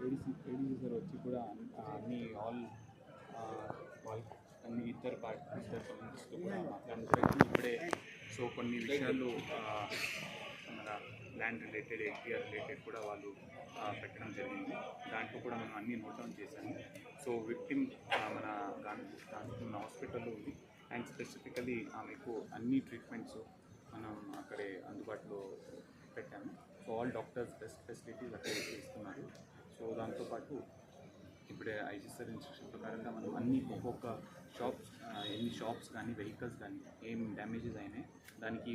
ADC sir వచ్చి కూడా అన్ని వాళ్ళు అన్ని ఇద్దరు కమ్యూనిటీస్తో కూడా మాట్లాడడం ఇప్పుడే. సో కొన్ని విషయాలు మన ల్యాండ్ రిలేటెడ్, ఎన్టీఆర్ రిలేటెడ్ కూడా వాళ్ళు పెట్టడం జరిగింది. దాంట్లో కూడా మనం అన్నీ నోట్ డౌన్ చేశాము. సో విక్టిమ్ మన దాంట్లో మన హాస్పిటల్లో ఉంది. అండ్ స్పెసిఫికలీ ఆమెకు అన్ని ట్రీట్మెంట్స్ మనం అక్కడే అందుబాటులో పెట్టాము. So all doctors best facilities అక్కడే ఇస్తున్నారు. సో దాంతోపాటు ఇప్పుడే ఐజీ సార్ ఇన్స్ట్రక్షన్ ప్రకారంగా మనం అన్ని ఒక్కొక్క ఎన్ని షాప్స్ కానీ వెహికల్స్ కానీ ఏం డ్యామేజెస్ అయినాయి దానికి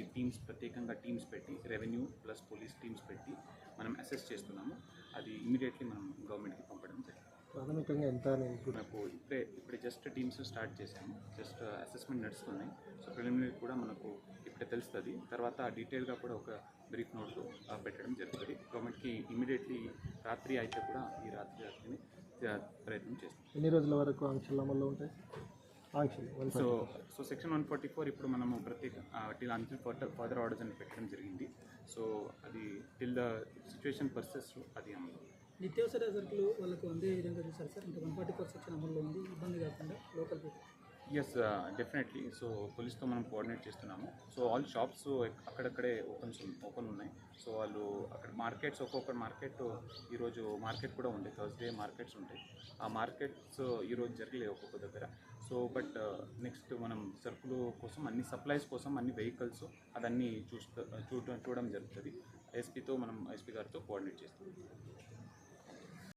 ప్రత్యేకంగా టీమ్స్ పెట్టి రెవెన్యూ ప్లస్ పోలీస్ టీమ్స్ పెట్టి మనం అసెస్ చేస్తున్నాము. అది ఇమీడియట్లీ మనం గవర్నమెంట్కి పంపడం జరిగింది. ప్రాథమికంగా ఎంత మనకు ఇప్పుడే జస్ట్ టీమ్స్ స్టార్ట్ చేసాము. జస్ట్ అసెస్మెంట్ నడుస్తున్నాయి. సో ప్రిలిమినరీ కూడా మనకు ఇప్పుడే తెలుస్తుంది. తర్వాత డీటెయిల్గా కూడా ఒక బ్రీఫ్ నోట్ పెట్టడం జరుగుతుంది. గవర్నమెంట్కి ఇమీడియట్లీ రాత్రి అయితే కూడా ఈ రాత్రిని ప్రయత్నం చేస్తాం. ఎన్ని రోజుల వరకు ఆంక్షలు అమల్లో ఉంటాయి? సో సెక్షన్ 144 ఇప్పుడు మనము టిల్ అంటిల్ ఫర్దర్ ఆర్డర్స్ అని పెట్టడం జరిగింది. సో అది టిల్ ద సిచ్యువేషన్ పర్సెస్ అది అమలు. నిత్యావసర సరుకులు వాళ్ళకు అందే విధంగా చూసారు సార్. ఇంకా 144 సెక్షన్ అమల్లో ఉంది, ఇబ్బంది కాకుండా local people. Yes, definitely. So పోలీస్తో మనం కోఆర్డినేట్ చేస్తున్నాము. సో ఆల్ షాప్స్ అక్కడక్కడే ఓపెన్ ఉన్నాయి. సో వాళ్ళు అక్కడ మార్కెట్స్, ఒక్కొక్క మార్కెట్ ఈరోజు మార్కెట్ కూడా ఉంది, థర్స్డే మార్కెట్స్ ఉంటాయి. ఆ మార్కెట్స్ ఈరోజు జరగలేదు ఒక్కొక్క దగ్గర. సో బట్ నెక్స్ట్ మనం సరుకులు కోసం అన్ని సప్లైస్ కోసం అన్ని వెహికల్స్ అదన్నీ చూడడం జరుగుతుంది. ఎస్పీ గారితో కోఆర్డినేట్ చేస్తాం.